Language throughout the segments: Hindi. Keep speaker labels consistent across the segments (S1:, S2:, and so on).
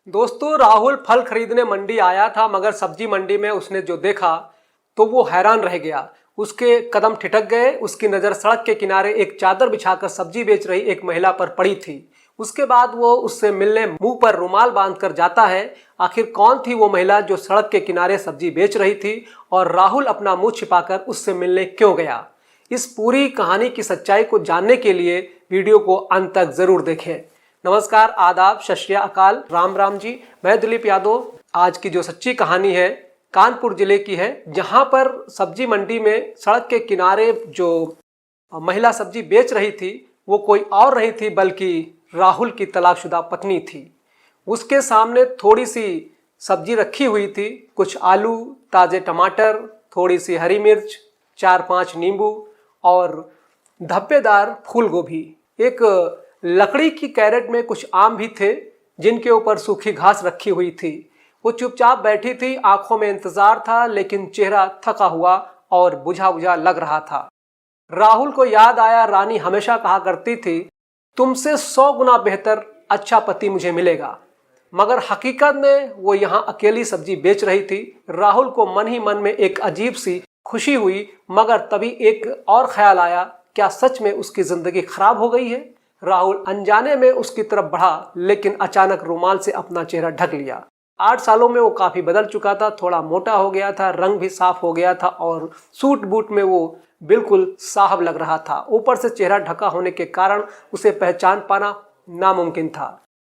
S1: दोस्तों, राहुल फल खरीदने मंडी आया था, मगर सब्जी मंडी में उसने जो देखा तो वो हैरान रह गया। उसके कदम ठिठक गए। उसकी नज़र सड़क के किनारे एक चादर बिछाकर सब्जी बेच रही एक महिला पर पड़ी थी। उसके बाद वो उससे मिलने मुंह पर रुमाल बांधकर जाता है। आखिर कौन थी वो महिला जो सड़क के किनारे सब्जी बेच रही थी, और राहुल अपना मुंह छिपाकर उससे मिलने क्यों गया? इस पूरी कहानी की सच्चाई को जानने के लिए वीडियो को अंत तक जरूर देखें। नमस्कार, आदाब, सत श्री अकाल, राम राम जी। मैं दिलीप यादव। आज की जो सच्ची कहानी है कानपुर जिले की है, जहां पर सब्जी मंडी में सड़क के किनारे जो महिला सब्जी बेच रही थी वो कोई और नहीं थी बल्कि राहुल की तलाकशुदा पत्नी थी। उसके सामने थोड़ी सी सब्जी रखी हुई थी, कुछ आलू, ताज़े टमाटर, थोड़ी सी हरी मिर्च, 4-5 नींबू और धब्बेदार फूल गोभी। एक लकड़ी की कैरेट में कुछ आम भी थे जिनके ऊपर सूखी घास रखी हुई थी। वो चुपचाप बैठी थी, आंखों में इंतजार था, लेकिन चेहरा थका हुआ और बुझा बुझा लग रहा था। राहुल को याद आया, रानी हमेशा कहा करती थी, तुमसे 100 गुना बेहतर अच्छा पति मुझे मिलेगा। मगर हकीकत में वो यहाँ अकेली सब्जी बेच रही थी। राहुल को मन ही मन में एक अजीब सी खुशी हुई, मगर तभी एक और ख्याल आया, क्या सच में उसकी जिंदगी खराब हो गई है? राहुल अनजाने में उसकी तरफ बढ़ा, लेकिन अचानक रुमाल से अपना चेहरा ढक लिया। 8 सालों में वो काफी बदल चुका था, थोड़ा मोटा हो गया था, रंग भी साफ हो गया था और सूट बूट में वो बिल्कुल साहब लग रहा था। ऊपर से चेहरा ढका होने के कारण उसे पहचान पाना नामुमकिन था।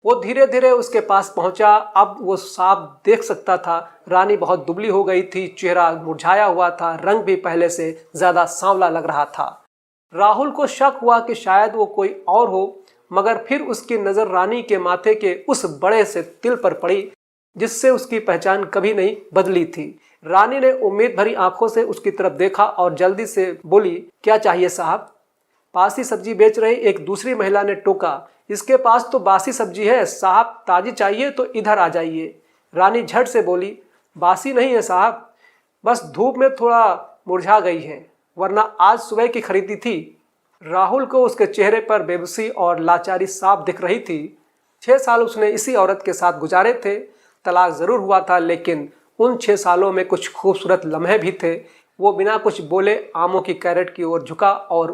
S1: वो धीरे धीरे उसके पास पहुंचा। अब वो साफ देख सकता था, रानी बहुत दुबली हो गई थी, चेहरा मुरझाया हुआ था, रंग भी पहले से ज्यादा सांवला लग रहा था। राहुल को शक हुआ कि शायद वो कोई और हो, मगर फिर उसकी नज़र रानी के माथे के उस बड़े से तिल पर पड़ी जिससे उसकी पहचान कभी नहीं बदली थी। रानी ने उम्मीद भरी आंखों से उसकी तरफ देखा और जल्दी से बोली, क्या चाहिए साहब? पास ही सब्जी बेच रही एक दूसरी महिला ने टोका, इसके पास तो बासी सब्जी है साहब, ताजी चाहिए तो इधर आ जाइए। रानी झट से बोली, बासी नहीं है साहब, बस धूप में थोड़ा मुरझा गई है, वरना आज सुबह की खरीदी थी। राहुल को उसके चेहरे पर बेबसी और लाचारी साफ दिख रही थी। 6 साल उसने इसी औरत के साथ गुजारे थे। तलाक जरूर हुआ था, लेकिन उन 6 सालों में कुछ खूबसूरत लम्हे भी थे। वो बिना कुछ बोले आमों की कैरेट की ओर झुका और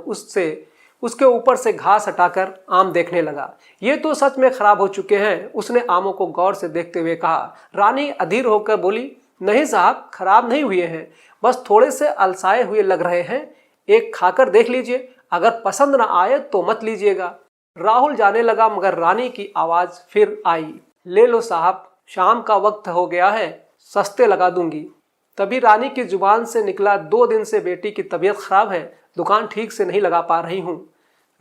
S1: उसके ऊपर से घास हटाकर आम देखने लगा। ये तो सच में खराब हो चुके हैं, उसने आमों को गौर से देखते हुए कहा। रानी अधीर होकर बोली, नहीं साहब, खराब नहीं हुए हैं, बस थोड़े से अलसाए हुए लग रहे हैं, एक खाकर देख लीजिए, अगर पसंद ना आए तो मत लीजिएगा। राहुल जाने लगा, मगर रानी की आवाज फिर आई, ले लो साहब, शाम का वक्त हो गया है, सस्ते लगा दूंगी। तभी रानी की जुबान से निकला, 2 दिन से बेटी की तबीयत खराब है, दुकान ठीक से नहीं लगा पा रही हूँ।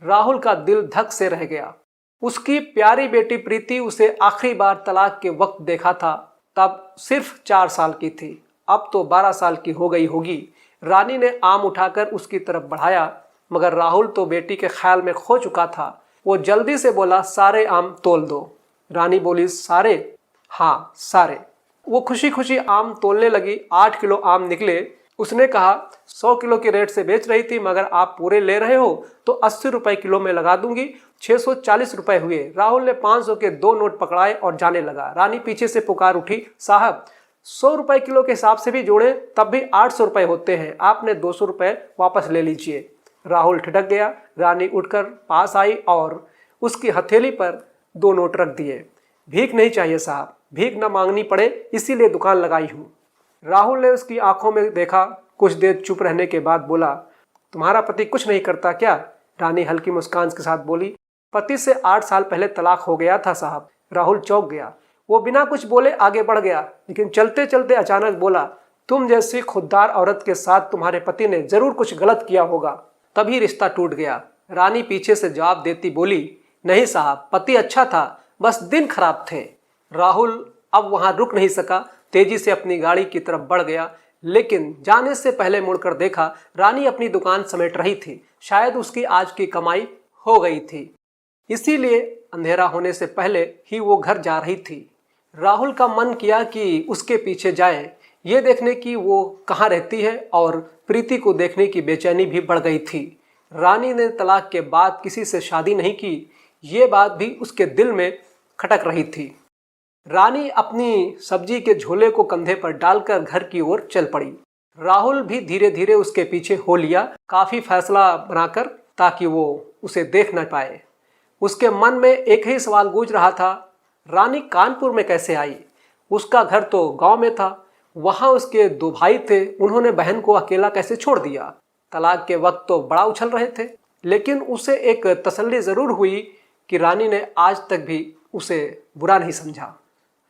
S1: राहुल का दिल धक से रह गया। उसकी प्यारी बेटी प्रीति उसे आखिरी बार तलाक के वक्त देखा था, तब सिर्फ 4 साल की थी, अब तो 12 साल की हो गई होगी। रानी ने आम उठाकर उसकी तरफ बढ़ाया, मगर राहुल तो बेटी के ख्याल में खो चुका था। वो जल्दी से बोला, सारे आम तोल दो। रानी बोली, सारे? हाँ, सारे। वो खुशी खुशी आम तोलने लगी। 8 किलो आम निकले। उसने कहा, 100 किलो के रेट से बेच रही थी, मगर आप पूरे ले रहे हो तो 80 रुपए किलो में लगा दूंगी, 640 रुपए हुए। राहुल ने 500 के 2 नोट पकड़ाए और जाने लगा। रानी पीछे से पुकार उठी, साहब, 100 रुपए किलो के हिसाब से भी जोड़े तब भी 800 रुपए होते हैं, आपने 200 रुपए वापस ले लीजिए। राहुल ठिठक गया। रानी उठकर पास आई और उसकी हथेली पर 2 नोट रख दिए। भीख नहीं चाहिए साहब, भीख न मांगनी पड़े इसीलिए दुकान लगाई हूँ। राहुल ने उसकी आंखों में देखा। कुछ देर चुप रहने के बाद बोला, तुम्हारा पति कुछ नहीं करता क्या? रानी हल्की मुस्कान के साथ बोली, पति से 8 साल पहले तलाक हो गया था साहब। राहुल चौंक गया। वो बिना कुछ बोले आगे बढ़ गया, लेकिन चलते चलते अचानक बोला, तुम जैसी खुददार औरत के साथ तुम्हारे पति ने जरूर कुछ गलत किया होगा, तभी रिश्ता टूट गया। रानी पीछे से जवाब देती बोली, नहीं साहब, पति अच्छा था, बस दिन खराब थे। राहुल अब वहां रुक नहीं सका, तेजी से अपनी गाड़ी की तरफ बढ़ गया, लेकिन जाने से पहले मुड़कर देखा, रानी अपनी दुकान समेट रही थी। शायद उसकी आज की कमाई हो गई थी, इसीलिए अंधेरा होने से पहले ही वो घर जा रही थी। राहुल का मन किया कि उसके पीछे जाए, ये देखने की वो कहाँ रहती है, और प्रीति को देखने की बेचैनी भी बढ़ गई थी। रानी ने तलाक के बाद किसी से शादी नहीं की, ये बात भी उसके दिल में खटक रही थी। रानी अपनी सब्जी के झोले को कंधे पर डालकर घर की ओर चल पड़ी। राहुल भी धीरे धीरे उसके पीछे हो लिया, काफी फैसला बनाकर, ताकि वो उसे देख न पाए। उसके मन में एक ही सवाल गूंज रहा था, रानी कानपुर में कैसे आई? उसका घर तो गांव में था, वहां उसके 2 भाई थे, उन्होंने बहन को अकेला कैसे छोड़ दिया? तलाक के वक्त तो बड़ा उछल रहे थे, लेकिन उसे एक तसल्ली जरूर हुई कि रानी ने आज तक भी उसे बुरा नहीं समझा।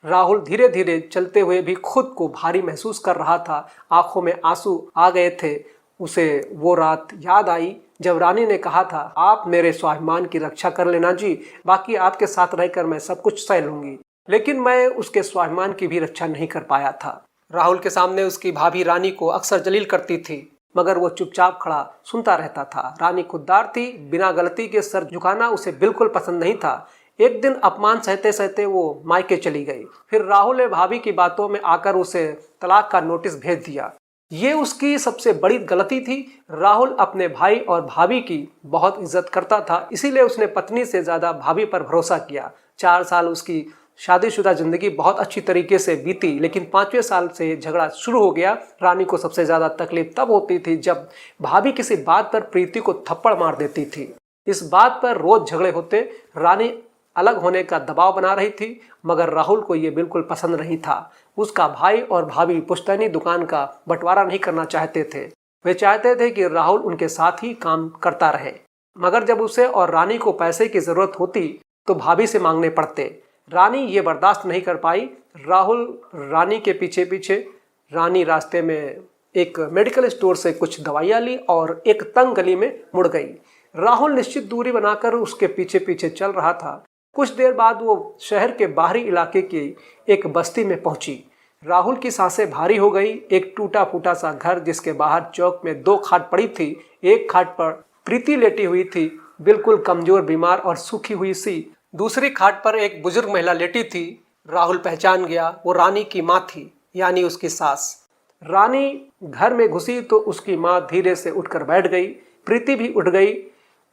S1: राहुल धीरे धीरे चलते हुए भी खुद को भारी महसूस कर रहा था, आंखों में आंसू आ गए थे। उसे वो रात याद आई जब रानी ने कहा था, आप मेरे स्वाभिमान की रक्षा कर लेना जी, बाकी आपके साथ रहकर मैं सब कुछ सह लूंगी। लेकिन मैं उसके स्वाभिमान की भी रक्षा नहीं कर पाया था। राहुल के सामने उसकी भाभी रानी को अक्सर जलील करती थी, मगर वो चुपचाप खड़ा सुनता रहता था। रानी खुददार थी, बिना गलती के सर झुकाना उसे बिल्कुल पसंद नहीं था। एक दिन अपमान सहते सहते वो मायके चली गई। फिर राहुल ने भाभी की बातों में आकर उसे तलाक का नोटिस भेज दिया। ये उसकी सबसे बड़ी गलती थी। राहुल अपने भाई और भाभी की बहुत इज्जत करता था, इसीलिए उसने पत्नी से ज्यादा भाभी पर भरोसा किया। 4 साल उसकी शादीशुदा जिंदगी बहुत अच्छी तरीके से बीती, लेकिन 5वें साल से झगड़ा शुरू हो गया। रानी को सबसे ज्यादा तकलीफ तब होती थी जब भाभी किसी बात पर प्रीति को थप्पड़ मार देती थी। इस बात पर रोज झगड़े होते। रानी अलग होने का दबाव बना रही थी, मगर राहुल को यह बिल्कुल पसंद नहीं था। उसका भाई और भाभी पुश्तैनी दुकान का बंटवारा नहीं करना चाहते थे। वे चाहते थे कि राहुल उनके साथ ही काम करता रहे, मगर जब उसे और रानी को पैसे की जरूरत होती तो भाभी से मांगने पड़ते। रानी ये बर्दाश्त नहीं कर पाई। राहुल रानी के पीछे पीछे, रानी रास्ते में एक मेडिकल स्टोर से कुछ दवाइयाँ ली और एक तंग गली में मुड़ गई। राहुल निश्चित दूरी बनाकर उसके पीछे पीछे चल रहा था। कुछ देर बाद वो शहर के बाहरी इलाके की एक बस्ती में पहुंची। राहुल की सांसें भारी हो गई। एक टूटा फूटा सा घर, जिसके बाहर चौक में 2 खाट पड़ी थी। एक खाट पर प्रीति लेटी हुई थी, बिल्कुल कमजोर, बीमार और सूखी हुई सी। दूसरी खाट पर एक बुजुर्ग महिला लेटी थी। राहुल पहचान गया, वो रानी की माँ थी, यानी उसकी सास। रानी घर में घुसी तो उसकी माँ धीरे से उठकर बैठ गई। प्रीति भी उठ गई।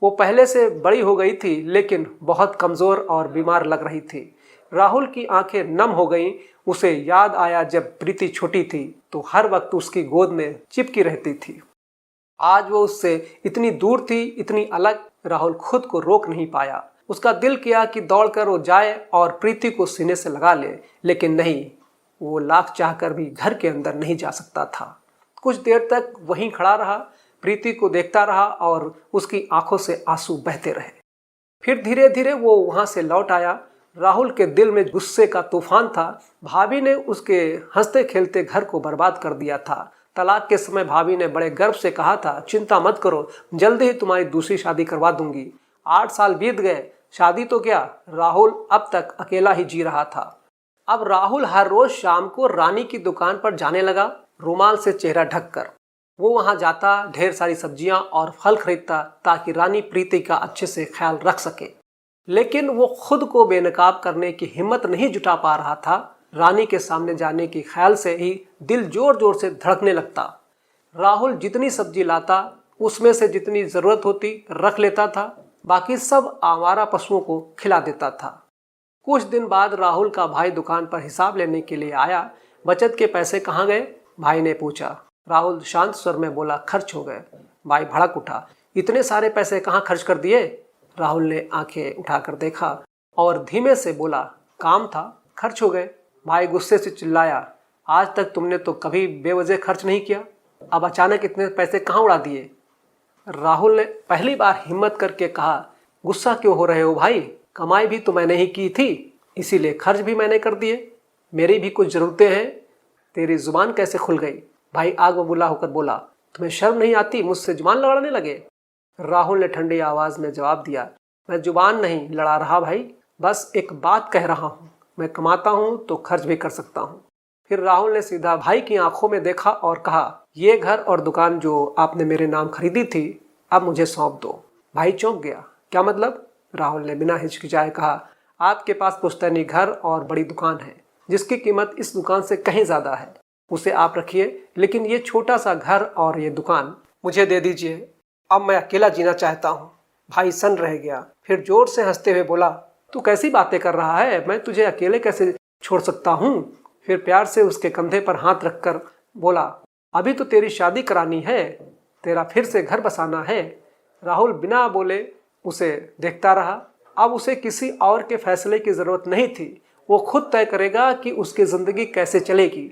S1: वो पहले से बड़ी हो गई थी, लेकिन बहुत कमजोर और बीमार लग रही थी। राहुल की आंखें नम हो गईं। उसे याद आया जब प्रीति छोटी थी तो हर वक्त उसकी गोद में चिपकी रहती थी। आज वो उससे इतनी दूर थी, इतनी अलग। राहुल खुद को रोक नहीं पाया। उसका दिल किया कि दौड़कर वो जाए और प्रीति को सीने से लगा ले, लेकिन नहीं, वो लाख चाहकर भी घर के अंदर नहीं जा सकता था। कुछ देर तक वहीं खड़ा रहा, प्रीति को देखता रहा और उसकी आंखों से आंसू बहते रहे। फिर धीरे धीरे वो वहां से लौट आया। राहुल के दिल में गुस्से का तूफान था। भाभी ने उसके हंसते खेलते घर को बर्बाद कर दिया था। तलाक के समय भाभी ने बड़े गर्व से कहा था, चिंता मत करो, जल्दी ही तुम्हारी दूसरी शादी करवा दूंगी। 8 साल बीत गए, शादी तो क्या, राहुल अब तक अकेला ही जी रहा था। अब राहुल हर रोज शाम को रानी की दुकान पर जाने लगा, रुमाल से चेहरा ढककर। वो वहां जाता, ढेर सारी सब्जियां और फल खरीदता ताकि रानी प्रीति का अच्छे से ख्याल रख सके। लेकिन वो खुद को बेनकाब करने की हिम्मत नहीं जुटा पा रहा था। रानी के सामने जाने के ख्याल से ही दिल जोर जोर से धड़कने लगता। राहुल जितनी सब्जी लाता उसमें से जितनी जरूरत होती रख लेता था, बाकी सब आवारा पशुओं को खिला देता था। कुछ दिन बाद राहुल का भाई दुकान पर हिसाब लेने के लिए आया। बचत के पैसे कहाँ गए? भाई ने पूछा। राहुल शांत स्वर में बोला, खर्च हो गए। भाई भड़क उठा, इतने सारे पैसे कहाँ खर्च कर दिए? राहुल ने आंखें उठाकर देखा और धीमे से बोला, काम था, खर्च हो गए। भाई गुस्से से चिल्लाया, आज तक तुमने तो कभी बेवजह खर्च नहीं किया, अब अचानक इतने पैसे कहाँ उड़ा दिए? राहुल ने पहली बार हिम्मत करके कहा, गुस्सा क्यों हो रहे हो भाई, कमाई भी तो मैंने ही की थी, इसीलिए खर्च भी मैंने कर दिए, मेरी भी कुछ जरूरतें हैं। तेरी जुबान कैसे खुल गई? भाई आग बबूला होकर बोला, तुम्हें शर्म नहीं आती, मुझसे जुबान लड़ाने लगे? राहुल ने ठंडी आवाज में जवाब दिया, मैं जुबान नहीं लड़ा रहा भाई, बस एक बात कह रहा हूँ, मैं कमाता हूँ तो खर्च भी कर सकता हूँ। फिर राहुल ने सीधा भाई की आंखों में देखा और कहा, ये घर और दुकान जो आपने मेरे नाम खरीदी थी, अब मुझे सौंप दो। भाई चौंक गया, क्या मतलब? राहुल ने बिना हिचकिचाए कहा, आपके पास पुश्तैनी घर और बड़ी दुकान है जिसकी कीमत इस दुकान से कहीं ज्यादा है, उसे आप रखिए, लेकिन ये छोटा सा घर और ये दुकान मुझे दे दीजिए, अब मैं अकेला जीना चाहता हूँ। भाई सन रह गया, फिर जोर से हंसते हुए बोला, तू कैसी बातें कर रहा है, मैं तुझे अकेले कैसे छोड़ सकता हूँ। फिर प्यार से उसके कंधे पर हाथ रखकर बोला, अभी तो तेरी शादी करानी है, तेरा फिर से घर बसाना है। राहुल बिना बोले उसे देखता रहा। अब उसे किसी और के फैसले की जरूरत नहीं थी। वो खुद तय करेगा कि उसकी जिंदगी कैसे चलेगी।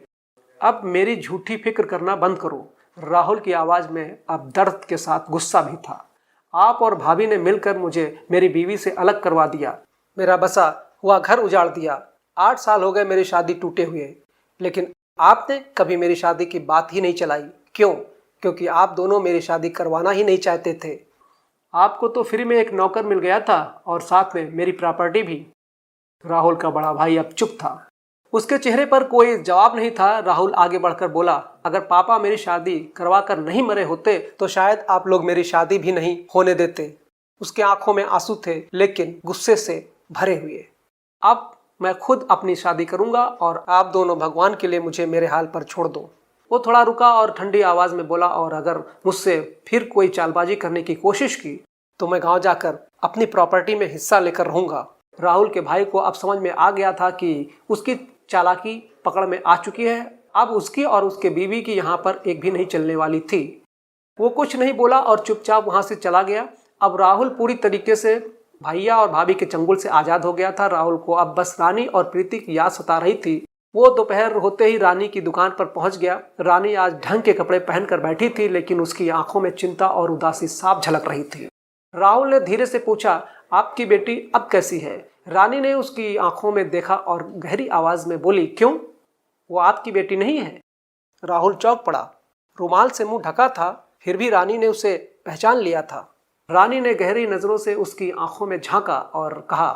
S1: अब मेरी झूठी फिक्र करना बंद करो। राहुल की आवाज में अब दर्द के साथ गुस्सा भी था। आप और भाभी ने मिलकर मुझे मेरी बीवी से अलग करवा दिया, मेरा बसा हुआ घर उजाड़ दिया। 8 साल हो गए मेरी शादी टूटे हुए, लेकिन आपने कभी मेरी शादी की बात ही नहीं चलाई। क्यों? क्योंकि आप दोनों मेरी शादी करवाना ही नहीं चाहते थे। आपको तो फ्री में एक नौकर मिल गया था और साथ में मेरी प्रॉपर्टी भी। राहुल का बड़ा भाई अब चुप था। उसके चेहरे पर कोई जवाब नहीं था। राहुल आगे बढ़कर बोला, अगर पापा मेरी शादी करवा कर नहीं मरे होते तो शायद आप लोग मेरी शादी भी नहीं होने देते। उसके आंखों में आंसू थे, लेकिन गुस्से से भरे हुए। अब मैं खुद अपनी शादी करूंगा और आप दोनों भगवान के लिए मुझे मेरे हाल पर छोड़ दो। वो थोड़ा रुका और ठंडी आवाज में बोला, और अगर मुझसे फिर कोई चालबाजी करने की कोशिश की तो मैं गांव जाकर अपनी प्रॉपर्टी में हिस्सा लेकर रहूंगा। राहुल के भाई को अब समझ में आ गया था कि उसकी चालाकी पकड़ में आ चुकी है। अब उसकी और उसके बीवी की यहाँ पर एक भी नहीं चलने वाली थी। वो कुछ नहीं बोला और चुपचाप वहां से चला गया। अब राहुल पूरी तरीके से भैया और भाभी के चंगुल से आजाद हो गया था। राहुल को अब बस रानी और प्रीति की याद सता रही थी। वो दोपहर होते ही रानी की दुकान पर पहुंच गया। रानी आज ढंग के कपड़े पहनकर बैठी थी, लेकिन उसकी आंखों में चिंता और उदासी साफ झलक रही थी। राहुल ने धीरे से पूछा, आपकी बेटी अब कैसी है? रानी ने उसकी आंखों में देखा और गहरी आवाज में बोली, क्यों, वो आपकी बेटी नहीं है? राहुल चौंक पड़ा। रुमाल से मुंह ढका था, फिर भी रानी ने उसे पहचान लिया था। रानी ने गहरी नजरों से उसकी आंखों में झांका और कहा,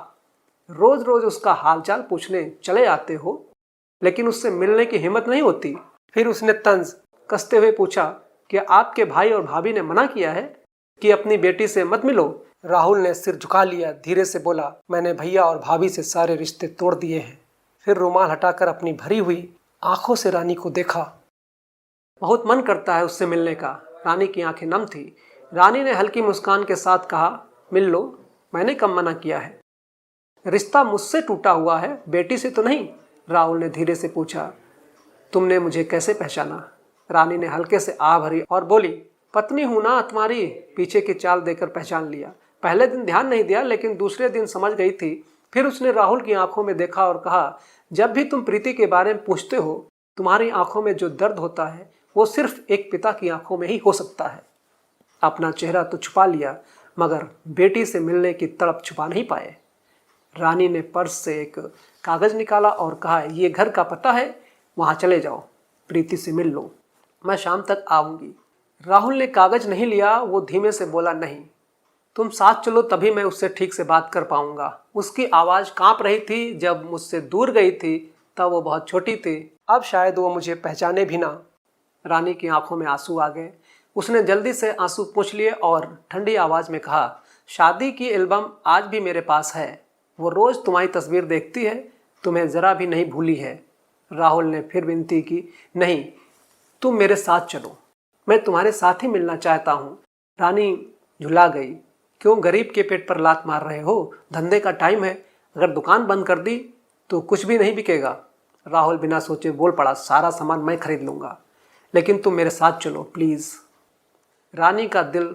S1: रोज रोज उसका हालचाल पूछने चले आते हो, लेकिन उससे मिलने की हिम्मत नहीं होती। फिर उसने तंज कसते हुए पूछा, कि आपके भाई और भाभी ने मना किया है कि अपनी बेटी से मत मिलो? राहुल ने सिर झुका लिया, धीरे से बोला, मैंने भैया और भाभी से सारे रिश्ते तोड़ दिए हैं। फिर रुमाल हटाकर अपनी भरी हुई आंखों से रानी को देखा। बहुत मन करता है उससे मिलने का। रानी की आंखें नम थी। रानी ने हल्की मुस्कान के साथ कहा, मिल लो, मैंने कब मना किया है? रिश्ता मुझसे टूटा हुआ है, बेटी से तो नहीं। राहुल ने धीरे से पूछा, तुमने मुझे कैसे पहचाना? रानी ने हल्के से आह भरी और बोली, पत्नी हूं ना तुम्हारी। पीछे की चाल देकर पहचान लिया। पहले दिन ध्यान नहीं दिया, लेकिन दूसरे दिन समझ गई थी। फिर उसने राहुल की आंखों में देखा और कहा, जब भी तुम प्रीति के बारे में पूछते हो, तुम्हारी आंखों में जो दर्द होता है वो सिर्फ एक पिता की आंखों में ही हो सकता है। अपना चेहरा तो छुपा लिया, मगर बेटी से मिलने की तड़प छुपा नहीं पाए। रानी ने पर्स से एक कागज निकाला और कहा, ये घर का पता है, वहां चले जाओ, प्रीति से मिल लो, मैं शाम तक आऊंगी। राहुल ने कागज नहीं लिया। वो धीमे से बोला, नहीं, तुम साथ चलो, तभी मैं उससे ठीक से बात कर पाऊंगा। उसकी आवाज कांप रही थी। जब मुझसे दूर गई थी तब वो बहुत छोटी थी, अब शायद वो मुझे पहचाने भी ना। रानी की आंखों में आंसू आ गए। उसने जल्दी से आंसू पोंछ लिए और ठंडी आवाज में कहा, शादी की एल्बम आज भी मेरे पास है, वो रोज तुम्हारी तस्वीर देखती है, तुम्हें जरा भी नहीं भूली है। राहुल ने फिर विनती की, नहीं, तुम मेरे साथ चलो, मैं तुम्हारे साथ ही मिलना चाहता हूँ। रानी झुला गई। क्यों गरीब के पेट पर लात मार रहे हो? धंधे का टाइम है, अगर दुकान बंद कर दी तो कुछ भी नहीं बिकेगा। राहुल बिना सोचे बोल पड़ा, सारा सामान मैं खरीद लूंगा, लेकिन तुम मेरे साथ चलो प्लीज। रानी का दिल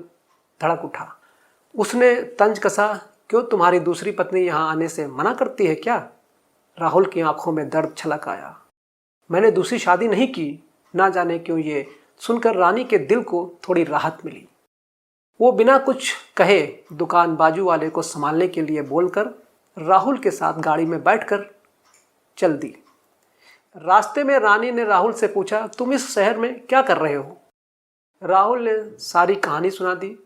S1: धड़क उठा। उसने तंज कसा, क्यों, तुम्हारी दूसरी पत्नी यहाँ आने से मना करती है क्या? राहुल की आंखों में दर्द छलक आया। मैंने दूसरी शादी नहीं की। ना जाने क्यों ये सुनकर रानी के दिल को थोड़ी राहत मिली। वो बिना कुछ कहे दुकान बाजू वाले को संभालने के लिए बोलकर राहुल के साथ गाड़ी में बैठकर चल दी। रास्ते में रानी ने राहुल से पूछा, तुम इस शहर में क्या कर रहे हो? राहुल ने सारी कहानी सुना दी।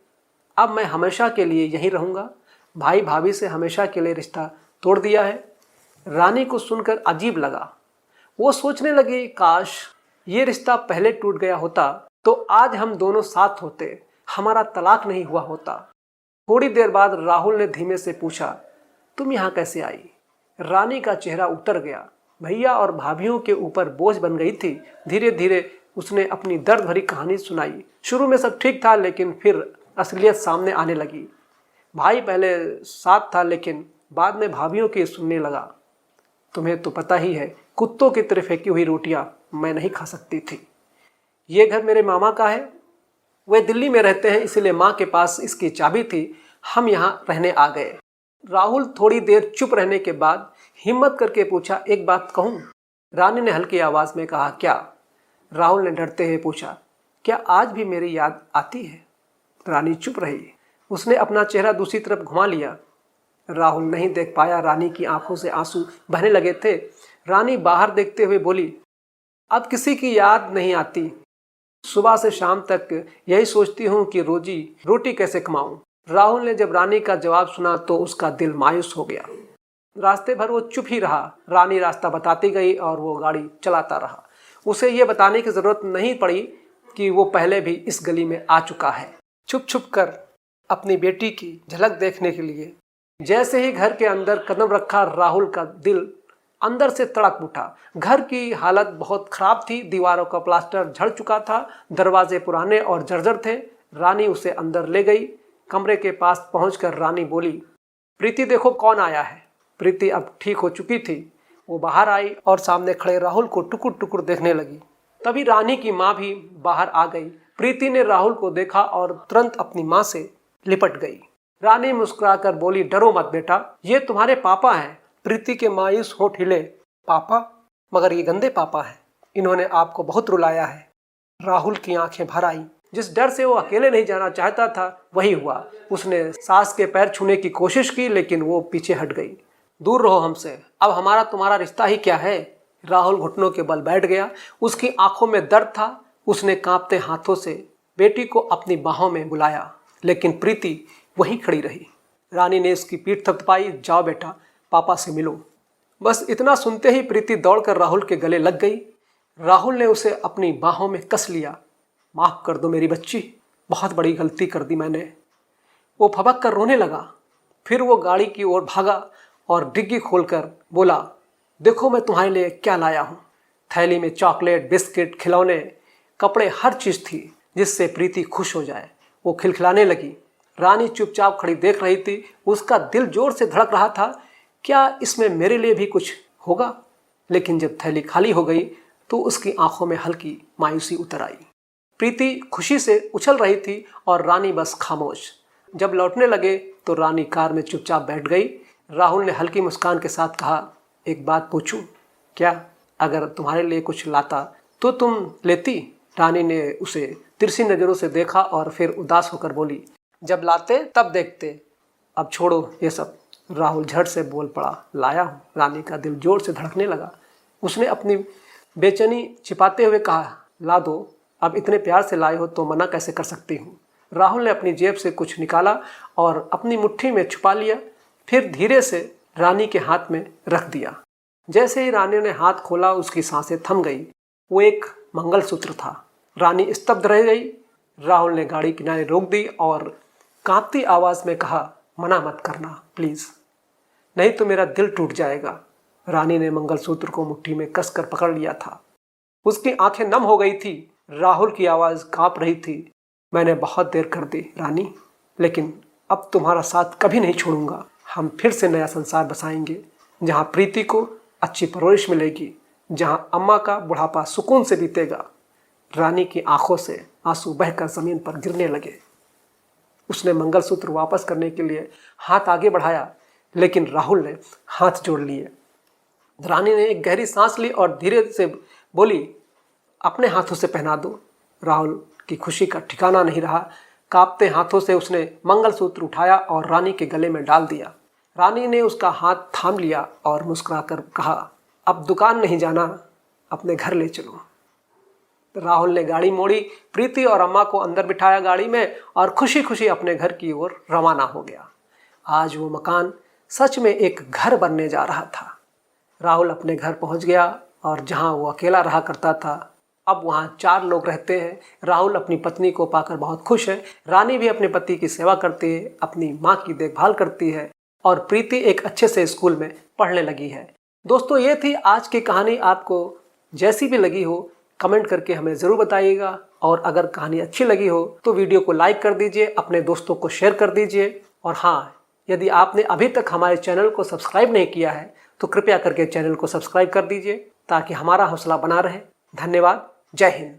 S1: अब मैं हमेशा के लिए यहीं रहूंगा, भाई भाभी से हमेशा के लिए रिश्ता तोड़ दिया है। रानी को सुनकर अजीब लगा। वो सोचने लगी, काश ये रिश्ता पहले टूट गया होता तो आज हम दोनों साथ होते, हमारा तलाक नहीं हुआ होता। थोड़ी देर बाद राहुल ने धीमे से पूछा, तुम यहाँ कैसे आई? रानी का चेहरा उतर गया। भैया और भाभीियों के ऊपर बोझ बन गई थी। धीरे धीरे उसने अपनी दर्द भरी कहानी सुनाई। शुरू में सब ठीक था, लेकिन फिर असलियत सामने आने लगी। भाई पहले साथ था, लेकिन बाद में भाभीियों की सुनने लगा। तुम्हें तो पता ही है, कुत्तों की तरह फेंकी हुई रोटियां मैं नहीं खा सकती थी। ये घर मेरे मामा का है, वे दिल्ली में रहते हैं, इसलिए माँ के पास इसकी चाबी थी, हम यहाँ रहने आ गए। राहुल थोड़ी देर चुप रहने के बाद हिम्मत करके पूछा, एक बात कहूँ? रानी ने हल्की आवाज में कहा, क्या? राहुल ने डरते हुए पूछा, क्या आज भी मेरी याद आती है? रानी चुप रही। उसने अपना चेहरा दूसरी तरफ घुमा लिया। राहुल नहीं देख पाया, रानी की आंखों से आंसू बहने लगे थे। रानी बाहर देखते हुए बोली, अब किसी की याद नहीं आती। सुबह से शाम तक यही सोचती हूँ कि रोजी रोटी कैसे कमाऊं। राहुल ने जब रानी का जवाब सुना तो उसका दिल मायूस हो गया। रास्ते भर वो चुप ही रहा। रानी रास्ता बताती गई और वो गाड़ी चलाता रहा। उसे ये बताने की जरूरत नहीं पड़ी कि वो पहले भी इस गली में आ चुका है। छुप छुप कर अपनी बेटी की झलक देखने के लिए जैसे ही घर के अंदर कदम रखा, राहुल का दिल अंदर से तड़क उठा। घर की हालत बहुत खराब थी, दीवारों का प्लास्टर झड़ चुका था, दरवाजे पुराने और जर्जर थे। रानी उसे अंदर ले गई। कमरे के पास पहुंचकर रानी बोली, प्रीति देखो कौन आया है। प्रीति अब ठीक हो चुकी थी। वो बाहर आई और सामने खड़े राहुल को टुकुर टुकुर देखने लगी। तभी रानी की माँ भी बाहर आ गई। प्रीति ने राहुल को देखा और तुरंत अपनी माँ से लिपट गई। रानी मुस्कुराकर बोली, डरो मत बेटा, ये तुम्हारे पापा हैं। प्रीति के मायूस होंठ हिले। पापा? मगर ये गंदे पापा हैं, इन्होंने आपको बहुत रुलाया है। राहुल की आंखें भर आई। जिस डर से वो अकेले नहीं जाना चाहता था वही हुआ। उसने सास के पैर छूने की कोशिश की, लेकिन वो पीछे हट गई। दूर रहो हमसे, अब हमारा तुम्हारा रिश्ता ही क्या है। राहुल घुटनों के बल बैठ गया। उसकी आंखों में दर्द था। उसने कांपते हाथों से बेटी को अपनी बाहों में बुलाया, लेकिन प्रीति वहीं खड़ी रही। रानी ने उसकी पीठ थपथपाई, जाओ बेटा, पापा से मिलो। बस इतना सुनते ही प्रीति दौड़कर राहुल के गले लग गई। राहुल ने उसे अपनी बाहों में कस लिया। माफ कर दो मेरी बच्ची, बहुत बड़ी गलती कर दी मैंने। वो फबक कर रोने लगा। फिर वो गाड़ी की ओर भागा और डिग्गी खोलकर बोला, देखो मैं तुम्हारे लिए क्या लाया हूँ। थैली में चॉकलेट, बिस्किट, खिलौने, कपड़े, हर चीज़ थी जिससे प्रीति खुश हो जाए। वो खिलखिलाने लगी। रानी चुपचाप खड़ी देख रही थी। उसका दिल जोर से धड़क रहा था, क्या इसमें मेरे लिए भी कुछ होगा? लेकिन जब थैली खाली हो गई तो उसकी आंखों में हल्की मायूसी उतर आई। प्रीति खुशी से उछल रही थी और रानी बस खामोश। जब लौटने लगे तो रानी कार में चुपचाप बैठ गई। राहुल ने हल्की मुस्कान के साथ कहा, एक बात पूछूं? क्या? अगर तुम्हारे लिए कुछ लाता तो तुम लेती? रानी ने उसे तिरछी नज़रों से देखा और फिर उदास होकर बोली, जब लाते तब देखते, अब छोड़ो ये सब। राहुल झट से बोल पड़ा, लाया हूँ। रानी का दिल जोर से धड़कने लगा। उसने अपनी बेचैनी छिपाते हुए कहा, ला दो, अब इतने प्यार से लाए हो तो मना कैसे कर सकती हूँ। राहुल ने अपनी जेब से कुछ निकाला और अपनी मुट्ठी में छुपा लिया, फिर धीरे से रानी के हाथ में रख दिया। जैसे ही रानी ने हाथ खोला उसकी सांसें थम गई। वो एक मंगलसूत्र था। रानी स्तब्ध रह गई। राहुल ने गाड़ी किनारे रोक दी और कांपती आवाज में कहा, मना मत करना प्लीज, नहीं तो मेरा दिल टूट जाएगा। रानी ने मंगलसूत्र को मुट्ठी में कसकर पकड़ लिया था। उसकी आंखें नम हो गई थी। राहुल की आवाज कांप रही थी, मैंने बहुत देर कर दी रानी, लेकिन अब तुम्हारा साथ कभी नहीं छोड़ूंगा। हम फिर से नया संसार बसाएंगे, जहाँ प्रीति को अच्छी परवरिश मिलेगी, जहाँ अम्मा का बुढ़ापा सुकून से बीतेगा। रानी की आंखों से आंसू बहकर जमीन पर गिरने लगे। उसने मंगलसूत्र वापस करने के लिए हाथ आगे बढ़ाया, लेकिन राहुल ने हाथ जोड़ लिए। रानी ने एक गहरी सांस ली और धीरे से बोली, अपने हाथों से पहना दो। राहुल की खुशी का ठिकाना नहीं रहा। कांपते हाथों से उसने मंगलसूत्र उठाया और रानी के गले में डाल दिया। रानी ने उसका हाथ थाम लिया और मुस्कुराकर कहा, अब दुकान नहीं जाना, अपने घर ले चलो। राहुल ने गाड़ी मोड़ी, प्रीति और अम्मा को अंदर बिठाया गाड़ी में और खुशी खुशी अपने घर की ओर रवाना हो गया। आज वो मकान सच में एक घर बनने जा रहा था। राहुल अपने घर पहुंच गया और जहां वो अकेला रहा करता था, अब वहां 4 लोग रहते हैं। राहुल अपनी पत्नी को पाकर बहुत खुश है। रानी भी अपने पति की सेवा करती है, अपनी माँ की देखभाल करती है और प्रीति एक अच्छे से स्कूल में पढ़ने लगी है। दोस्तों, ये थी आज की कहानी। आपको जैसी भी लगी हो कमेंट करके हमें ज़रूर बताइएगा, और अगर कहानी अच्छी लगी हो तो वीडियो को लाइक कर दीजिए, अपने दोस्तों को शेयर कर दीजिए। और हाँ, यदि आपने अभी तक हमारे चैनल को सब्सक्राइब नहीं किया है तो कृपया करके चैनल को सब्सक्राइब कर दीजिए ताकि हमारा हौसला बना रहे। धन्यवाद। जय हिंद।